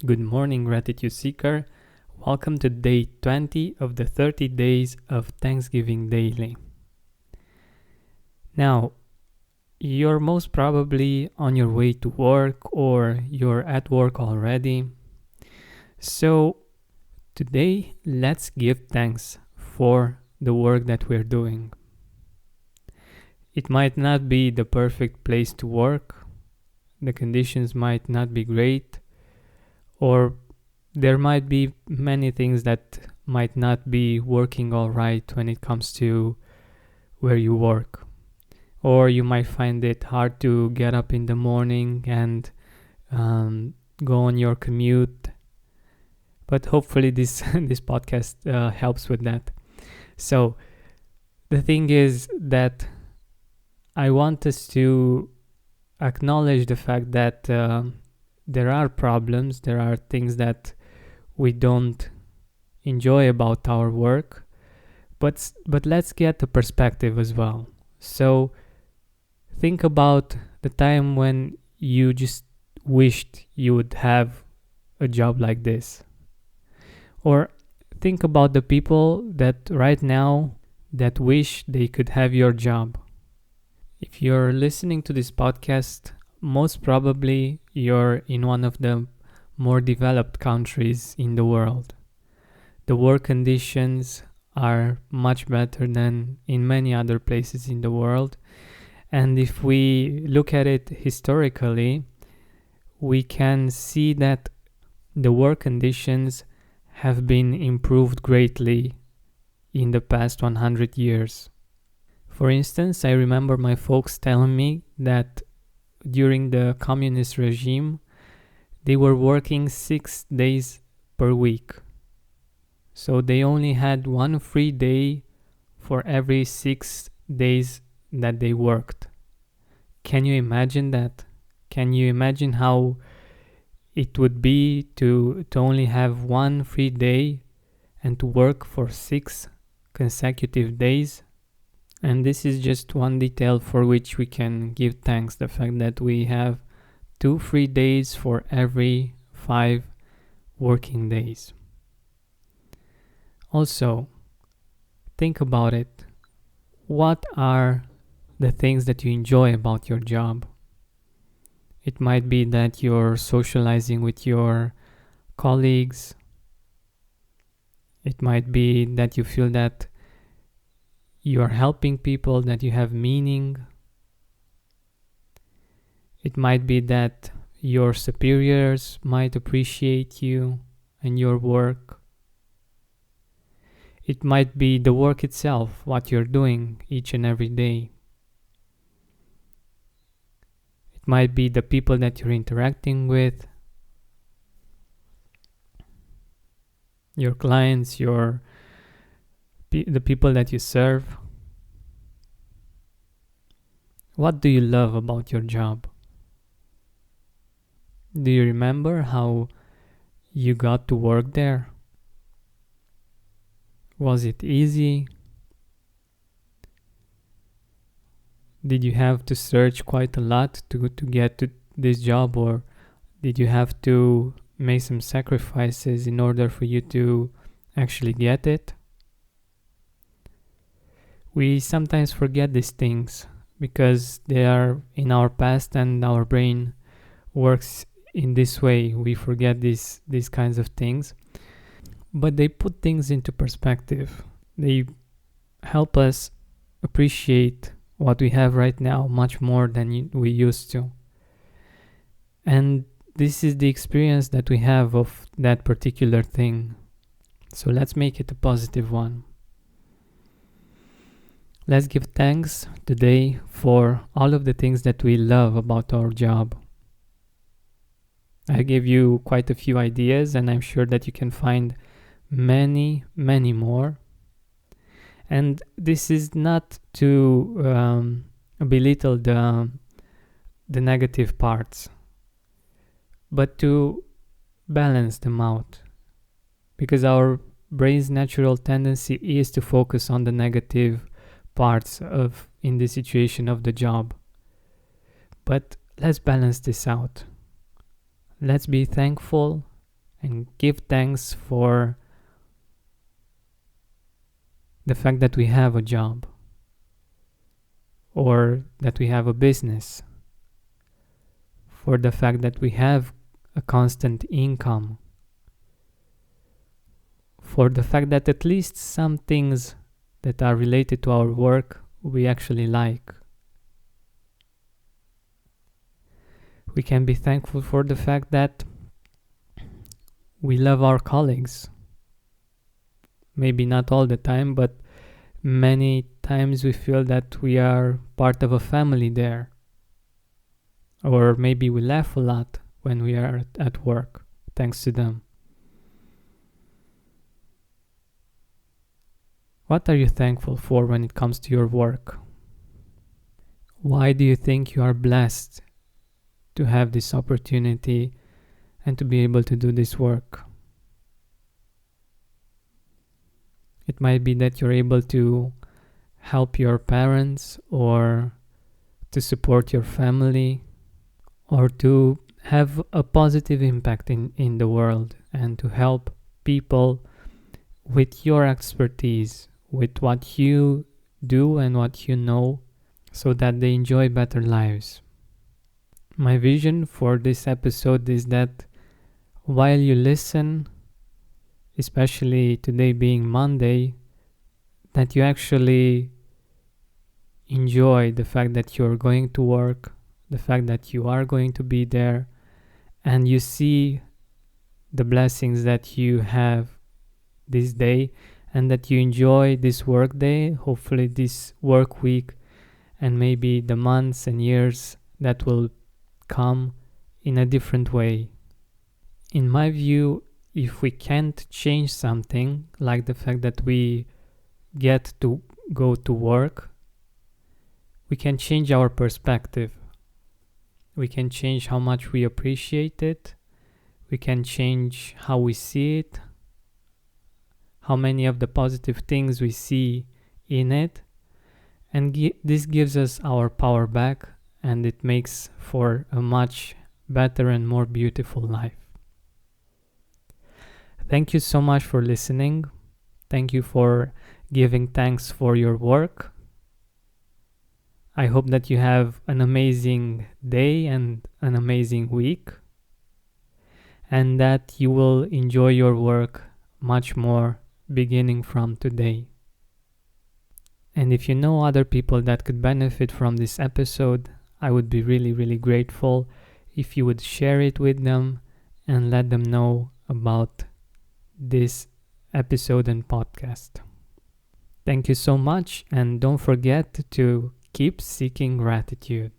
Good morning, Gratitude Seeker. Welcome to day 20 of the 30 days of Thanksgiving Daily. Now, you're most probably on your way to work or you're at work already. So, today, let's give thanks for the work that we're doing. It might not be the perfect place to work, the conditions might not be great, or there might be many things that might not be working all right when it comes to where you work. Or you might find it hard to get up in the morning and go on your commute. But hopefully this podcast helps with that. So the thing is that I want us to acknowledge the fact that there are problems, there are things that we don't enjoy about our work, but let's get the perspective as well. So think about the time when you just wished you would have a job like this. Or think about the people that right now that wish they could have your job. If you're listening to this podcast, most probably you're in one of the more developed countries in the world. The work conditions are much better than in many other places in the world. And if we look at it historically, we can see that the work conditions have been improved greatly in the past 100 years. For instance, I remember my folks telling me that during the communist regime, they were working 6 days per week. So they only had one free day for every 6 days that they worked. Can you imagine that? Can you imagine how it would be to only have one free day and to work for 6 consecutive days? And this is just one detail for which we can give thanks, the fact that we have 2 free days for every 5 working days. Also, think about it. What are the things that you enjoy about your job? It might be that you're socializing with your colleagues. It might be that you feel that you are helping people, that you have meaning. It might be that your superiors might appreciate you and your work. It might be the work itself, what you're doing each and every day. It might be the people that you're interacting with, your clients, the people that you serve. What do you love about your job? Do you remember how you got to work there? Was it easy? Did you have to search quite a lot to get to this job, or did you have to make some sacrifices in order for you to actually get it? We sometimes forget these things because they are in our past and our brain works in this way. We forget these kinds of things, but they put things into perspective. They help us appreciate what we have right now much more than we used to. And this is the experience that we have of that particular thing. So let's make it a positive one. Let's give thanks today for all of the things that we love about our job. I gave you quite a few ideas, and I'm sure that you can find many, many more. And this is not to belittle the negative parts, but to balance them out. Because our brain's natural tendency is to focus on the negative parts in the situation of the job. But let's balance this out. Let's be thankful and give thanks for the fact that we have a job or that we have a business, for the fact that we have a constant income, for the fact that at least some things that are related to our work we actually like. We can be thankful for the fact that we love our colleagues. Maybe not all the time, but many times we feel that we are part of a family there. Or maybe we laugh a lot when we are at work, thanks to them. What are you thankful for when it comes to your work? Why do you think you are blessed to have this opportunity and to be able to do this work? It might be that you're able to help your parents or to support your family or to have a positive impact in the world and to help people with your expertise, with what you do and what you know, so that they enjoy better lives. My vision for this episode is that while you listen, especially today being Monday, that you actually enjoy the fact that you're going to work, the fact that you are going to be there, and you see the blessings that you have this day, and that you enjoy this work day, hopefully this work week, and maybe the months and years that will come in a different way. In my view, if we can't change something, like the fact that we get to go to work, we can change our perspective. We can change how much we appreciate it. We can change how we see it, how many of the positive things we see in it. And this gives us our power back, and it makes for a much better and more beautiful life. Thank you so much for listening. Thank you for giving thanks for your work. I hope that you have an amazing day and an amazing week, and that you will enjoy your work much more beginning from today. And if you know other people that could benefit from this episode, I would be really, really grateful if you would share it with them and let them know about this episode and podcast. Thank you so much, and don't forget to keep seeking gratitude.